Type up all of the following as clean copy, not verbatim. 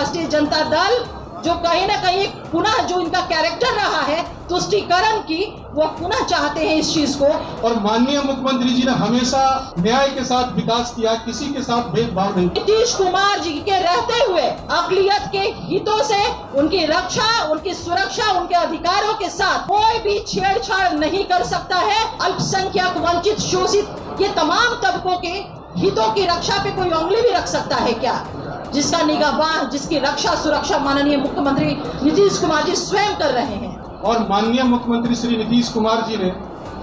राष्ट्रीय जनता दल जो कहीं ना कहीं पुनः जो इनका कैरेक्टर रहा है तुष्टीकरण की, वो पुनः चाहते हैं इस चीज को। और माननीय मुख्यमंत्री जी ने हमेशा न्याय के साथ विकास किया, किसी के साथ भेदभाव नहीं। नीतीश कुमार जी के रहते हुए अकलियत के हितों से उनकी रक्षा, उनकी सुरक्षा, उनके अधिकारों के साथ कोई भी छेड़छाड़ नहीं कर सकता है। अल्पसंख्यक, वंचित, शोषित ये तमाम तबकों के हितों की रक्षा पे कोई उंगली भी रख सकता है क्या? जिसका निगाहबान, जिसकी रक्षा सुरक्षा माननीय मुख्यमंत्री नीतीश कुमार जी स्वयं कर रहे हैं। और माननीय मुख्यमंत्री श्री नीतीश कुमार जी ने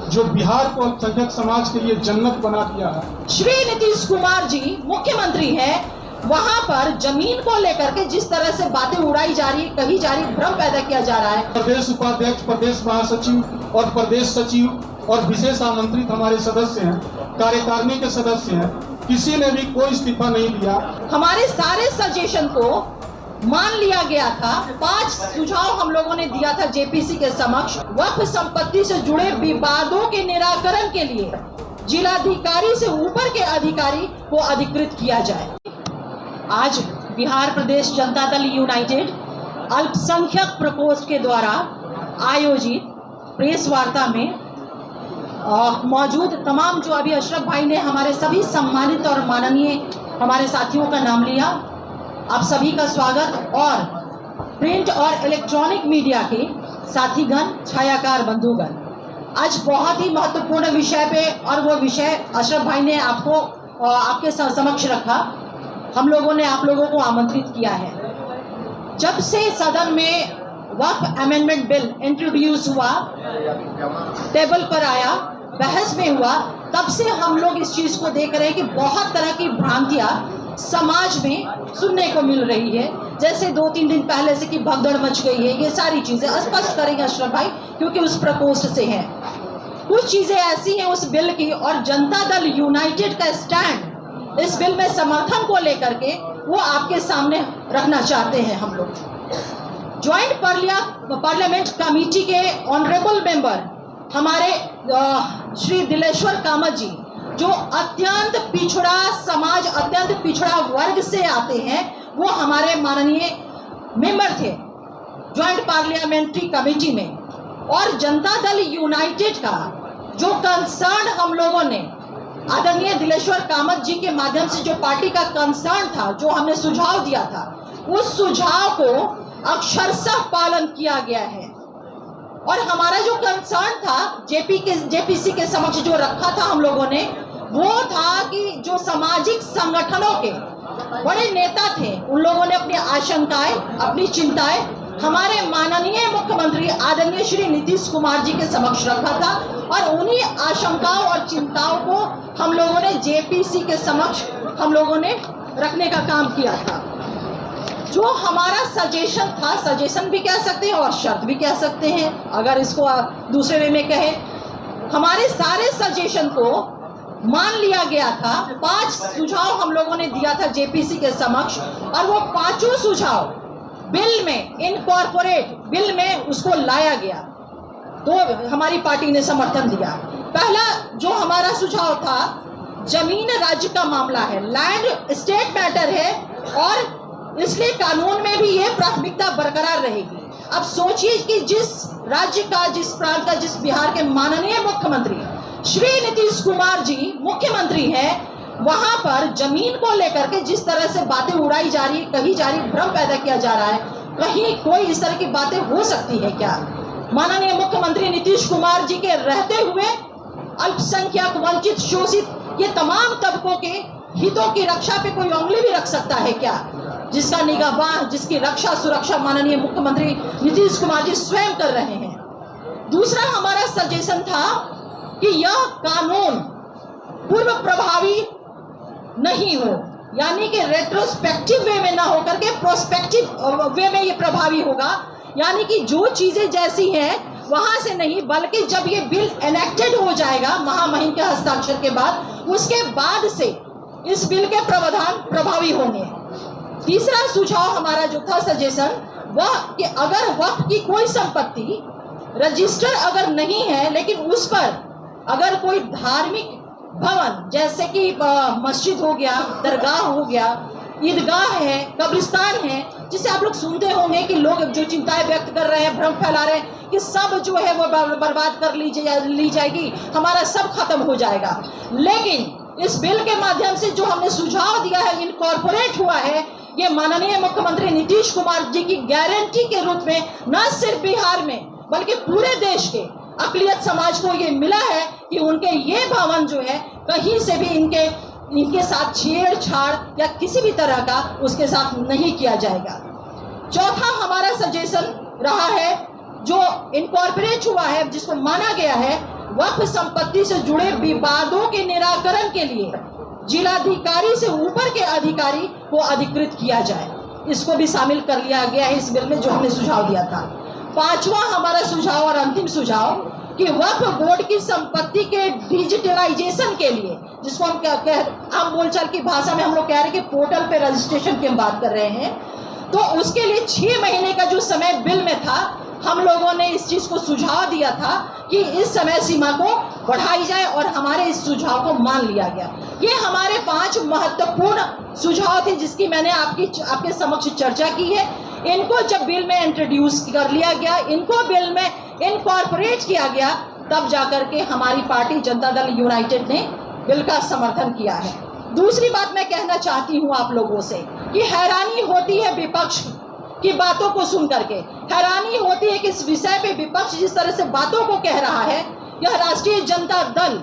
जो बिहार को अल्पसंख्यक समाज के लिए जन्नत बना दिया है। श्री नीतीश कुमार जी मुख्यमंत्री हैं, वहाँ पर जमीन को लेकर के जिस तरह से बातें उड़ाई जा रही, कही जा रही, भ्रम पैदा किया जा रहा है। प्रदेश उपाध्यक्ष, प्रदेश महासचिव और प्रदेश सचिव और विशेष आमंत्रित हमारे सदस्य हैं, कार्यकारिणी के सदस्य हैं, किसी ने भी कोई इस्तीफा नहीं दिया। हमारे सारे सजेशन को मान लिया गया था। 5 सुझाव हम लोगों ने दिया था जेपीसी के समक्ष। वक्फ संपत्ति से जुड़े विवादों के निराकरण के लिए जिलाधिकारी से ऊपर के अधिकारी को अधिकृत किया जाए। आज बिहार प्रदेश जनता दल यूनाइटेड अल्पसंख्यक प्रकोष्ठ के द्वारा आयोजित प्रेस वार्ता में मौजूद तमाम जो अभी अशरफ भाई ने हमारे सभी सम्मानित और माननीय हमारे साथियों का नाम लिया, आप सभी का स्वागत। और प्रिंट और इलेक्ट्रॉनिक मीडिया के साथीगण, छायाकार बंधुगण, आज बहुत ही महत्वपूर्ण विषय पे, और वो विषय अशरफ भाई ने आपको आपके समक्ष रखा। हम लोगों ने आप लोगों को आमंत्रित किया है। जब से सदन में वक्फ अमेंडमेंट बिल इंट्रोड्यूस हुआ, टेबल पर आया, बहस में हुआ, तब से हम लोग इस चीज को देख रहे हैं कि बहुत तरह की भ्रांतियां समाज में सुनने को मिल रही है। जैसे 2-3 दिन पहले से कि भगदड़ मच गई है, ये सारी चीजें स्पष्ट करेंगे अशरफ भाई, क्योंकि उस प्रकोष्ठ से हैं। कुछ चीजें ऐसी हैं उस बिल की, और जनता दल यूनाइटेड का स्टैंड इस बिल में समर्थन को लेकर के वो आपके सामने रखना चाहते हैं। हम लोग ज्वाइंट पार्लियामेंट कमेटी के ऑनरेबल मेंबर हमारे श्री दिलेश्वर कामत जी, जो अत्यंत पिछड़ा समाज, अत्यंत पिछड़ा वर्ग से आते हैं, वो हमारे माननीय मेंबर थे ज्वाइंट पार्लियामेंट्री कमेटी में। और जनता दल यूनाइटेड का जो कंसर्न हम लोगों ने आदरणीय दिलेश्वर कामत जी के माध्यम से, जो पार्टी का कंसर्न था, जो हमने सुझाव दिया था, उस सुझाव को अक्षरशः पालन किया गया है। और हमारा जो कंसर्न था जेपीसी के समक्ष जो रखा था हम लोगों ने, वो था कि जो सामाजिक संगठनों के बड़े नेता थे, उन लोगों ने अपनी आशंकाएं, अपनी चिंताएं हमारे माननीय मुख्यमंत्री आदरणीय श्री नीतीश कुमार जी के समक्ष रखा था। और उन्हीं आशंकाओं और चिंताओं को हम लोगों ने जेपीसी के समक्ष हम लोगों ने रखने का काम किया था। जो हमारा सजेशन था, सजेशन भी कह सकते हैं और शर्त भी कह सकते हैं, अगर इसको दूसरे वे में कहे, हमारे सारे सजेशन को मान लिया गया था। 5 सुझाव हम लोगों ने दिया था जेपीसी के समक्ष, और वो 5 सुझाव बिल में इनकॉर्पोरेट, बिल में उसको लाया गया। तो हमारी पार्टी ने समर्थन दिया। पहला जो हमारा सुझाव था, जमीन राज्य का मामला है, लैंड स्टेट मैटर है, और इसलिए कानून में भी ये प्राथमिकता बरकरार रहेगी। अब सोचिए कि जिस राज्य का, जिस प्रांत का, जिस बिहार के माननीय मुख्यमंत्री श्री नीतीश कुमार जी मुख्यमंत्री हैं, वहां पर जमीन को लेकर के जिस तरह से बातें उड़ाई जा रही, कही जा रही, भ्रम पैदा किया जा रहा है, कहीं कोई इस तरह की बातें हो सकती है क्या? माननीय मुख्यमंत्री नीतीश कुमार जी के रहते हुए अल्पसंख्यक, वंचित, शोषित ये तमाम तबकों के हितों की रक्षा पे कोई उंगली भी रख सकता है क्या? जिसका निगाहबान, जिसकी रक्षा सुरक्षा माननीय मुख्यमंत्री नीतीश कुमार जी स्वयं कर रहे हैं। दूसरा हमारा सजेशन था कि यह कानून पूर्व प्रभावी नहीं हो, यानी कि रेट्रोस्पेक्टिव वे में ना होकर के प्रोस्पेक्टिव वे में ये प्रभावी होगा। यानी कि जो चीजें जैसी हैं वहां से नहीं, बल्कि जब ये बिल एनेक्टेड हो जाएगा महामहिम के हस्ताक्षर के बाद, उसके बाद से इस बिल के प्रावधान प्रभावी होंगे। तीसरा सुझाव हमारा जो था सजेशन, वह कि अगर वक्फ की कोई संपत्ति रजिस्टर अगर नहीं है, लेकिन उस पर अगर कोई धार्मिक भवन जैसे कि मस्जिद हो गया, दरगाह हो गया, ईदगाह है, कब्रिस्तान है, जिसे आप लोग सुनते होंगे कि लोग जो चिंताएं व्यक्त कर रहे हैं, भ्रम फैला रहे हैं कि सब जो है वो बर्बाद कर ली जाएगी, हमारा सब खत्म हो जाएगा। लेकिन इस बिल के माध्यम से जो हमने सुझाव दिया है, इनकॉर्पोरेट हुआ है, ये माननीय मुख्यमंत्री नीतीश कुमार जी की गारंटी के रूप में न सिर्फ बिहार में बल्कि पूरे देश के अक़लियत समाज को ये मिला है कि उनके ये भवन जो है कहीं से भी इनके साथ छेड़छाड़ या किसी भी तरह का उसके साथ नहीं किया जाएगा। चौथा हमारा सजेशन रहा है, जो इनकॉर्पोरेट हुआ है, जिसको माना गया है, वक्फ संपत्ति से जुड़े विवादों के निराकरण के लिए जिलाधिकारी से ऊपर के अधिकारी को अधिकृत किया जाए। इसको भी शामिल कर लिया गया है इस बिल में, जो हमने सुझाव दिया था। पांचवा हमारा सुझाव और अंतिम सुझाव कि वक्फ बोर्ड की संपत्ति के डिजिटलाइजेशन के लिए, जिसको हम आम बोलचाल की भाषा में हम लोग कह रहे हैं कि पोर्टल पे रजिस्ट्रेशन की हम बात कर रहे हैं, तो उसके लिए 6 महीने का जो समय बिल में था, हम लोगों ने इस चीज को सुझाव दिया था कि इस समय सीमा को बढ़ाई जाए और हमारे इस सुझाव को मान लिया गया। ये हमारे 5 महत्वपूर्ण सुझाव थे जिसकी मैंने आपके समक्ष चर्चा की है। इनको जब बिल में इंट्रोड्यूस कर लिया गया, इनको बिल में इनकॉर्पोरेट किया गया, तब जाकर के हमारी पार्टी जनता दल यूनाइटेड ने बिल का समर्थन किया है। दूसरी बात मैं कहना चाहती हूँ आप लोगों से कि हैरानी होती है विपक्ष की बातों को सुन करके, हैरानी होती है कि इस विषय पे विपक्ष जिस तरह से बातों को कह रहा है, यह राष्ट्रीय जनता दल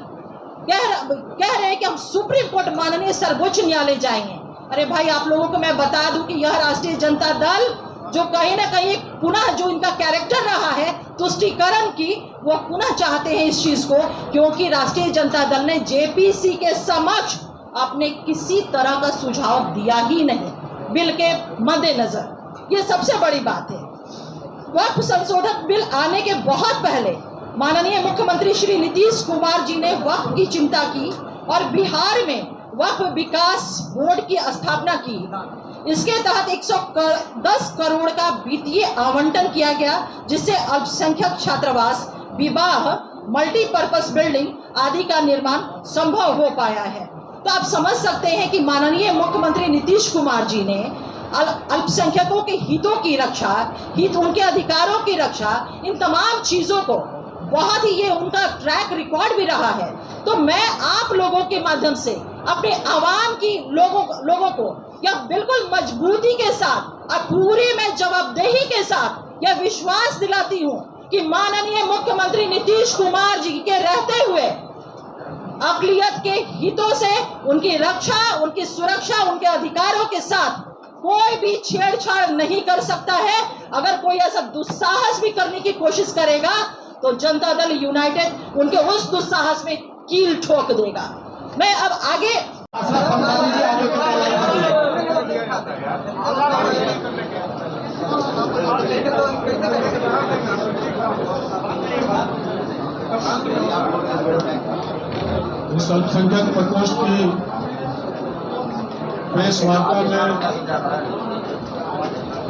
कह रहे हैं कि हम सुप्रीम कोर्ट माननीय सर्वोच्च न्यायालय जाएंगे। अरे भाई, आप लोगों को मैं बता दूं कि यह राष्ट्रीय जनता दल जो कहीं ना कहीं पुनः जो इनका कैरेक्टर रहा है तुष्टीकरण की, वो पुनः चाहते हैं इस चीज को, क्योंकि राष्ट्रीय जनता दल ने जेपीसी के समक्ष अपने किसी तरह का सुझाव दिया ही नहीं बिल के मद्देनजर। ये सबसे बड़ी बात है। वक्फ संशोधन बिल आने के बहुत पहले माननीय मुख्यमंत्री श्री नीतीश कुमार जी ने वक्फ की चिंता की और बिहार में वक्फ विकास बोर्ड की स्थापना की। इसके तहत 110 करोड़ का वित्तीय आवंटन किया गया, जिससे अल्पसंख्यक छात्रावास, विवाह, मल्टीपर्पज बिल्डिंग आदि का निर्माण संभव हो पाया है। तो आप समझ सकते हैं कि माननीय मुख्यमंत्री नीतीश कुमार जी ने अल्पसंख्यकों के हितों की रक्षा, उनके अधिकारों की रक्षा, इन तमाम चीजों को बहुत ही, ये उनका ट्रैक रिकॉर्ड भी रहा है। तो मैं आप लोगों के माध्यम से अपने आवाम की लोगों को यह बिल्कुल मजबूती के साथ और पूरी मैं जवाबदेही के साथ यह विश्वास दिलाती हूँ कि माननीय मुख्यमंत्री नीतीश कुमार जी के रहते हुए अक़लियत के हितों से उनकी रक्षा, उनकी सुरक्षा, उनके अधिकारों के साथ कोई भी छेड़छाड़ नहीं कर सकता है। अगर कोई ऐसा दुस्साहस भी करने की कोशिश करेगा तो जनता दल यूनाइटेड उनके उस दुस्साहस में कील ठोक देगा। मैं अब आगे इस अल्पसंख्यक प्रकोष्ठ की प्रेस वार्ता में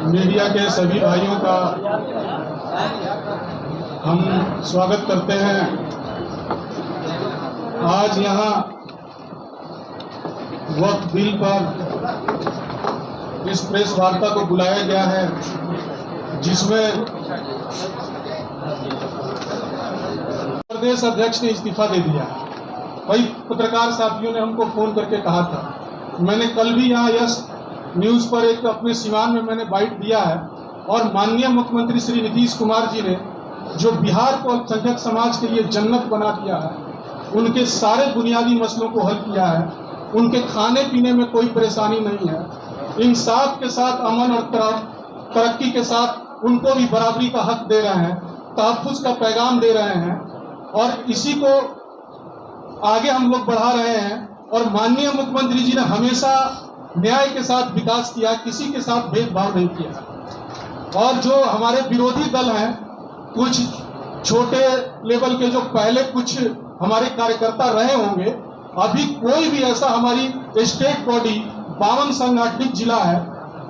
मीडिया के सभी भाइयों का हम स्वागत करते हैं। आज यहाँ वक्फ बिल पर इस प्रेस वार्ता को बुलाया गया है, जिसमें प्रदेश अध्यक्ष ने इस्तीफा दे दिया। कई पत्रकार साथियों ने हमको फोन करके कहा था, मैंने कल भी यहाँ यस न्यूज पर एक अपने सिवान में मैंने बाइट दिया है, और माननीय मुख्यमंत्री श्री नीतीश कुमार जी ने जो बिहार को अल्पसंख्यक समाज के लिए जन्नत बना दिया है, उनके सारे बुनियादी मसलों को हल किया है, उनके खाने पीने में कोई परेशानी नहीं है, इंसाफ के साथ अमन और तरक्की के साथ उनको भी बराबरी का हक दे रहे हैं, तहफ़्फ़ुज़ का पैगाम दे रहे हैं, और इसी को आगे हम लोग बढ़ा रहे हैं। और माननीय मुख्यमंत्री जी ने हमेशा न्याय के साथ विकास किया, किसी के साथ भेदभाव नहीं किया। और जो हमारे विरोधी दल हैं, कुछ छोटे लेवल के जो पहले कुछ हमारे कार्यकर्ता रहे होंगे, अभी कोई भी ऐसा, हमारी स्टेट बॉडी 52 संगठित जिला है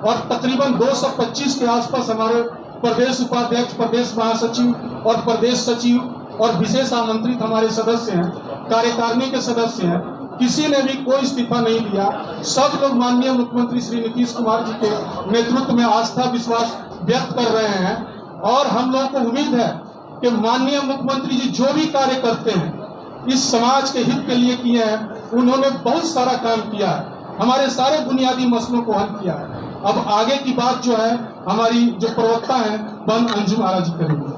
और तकरीबन 225 के आसपास हमारे प्रदेश उपाध्यक्ष, प्रदेश महासचिव और प्रदेश सचिव और विशेष आमंत्रित हमारे सदस्य हैं, कार्यकारिणी के सदस्य हैं। किसी ने भी कोई इस्तीफा नहीं दिया। सब लोग माननीय मुख्यमंत्री श्री नीतीश कुमार जी के नेतृत्व में आस्था विश्वास व्यक्त कर रहे हैं और हम लोगों को उम्मीद है कि माननीय मुख्यमंत्री जी जो भी कार्य करते हैं इस समाज के हित के लिए किए हैं। उन्होंने बहुत सारा काम किया है, हमारे सारे बुनियादी मसलों को हल किया है। अब आगे की बात जो है हमारी जो प्रवक्ता है बहन अंजुम आरा जी करेंगे।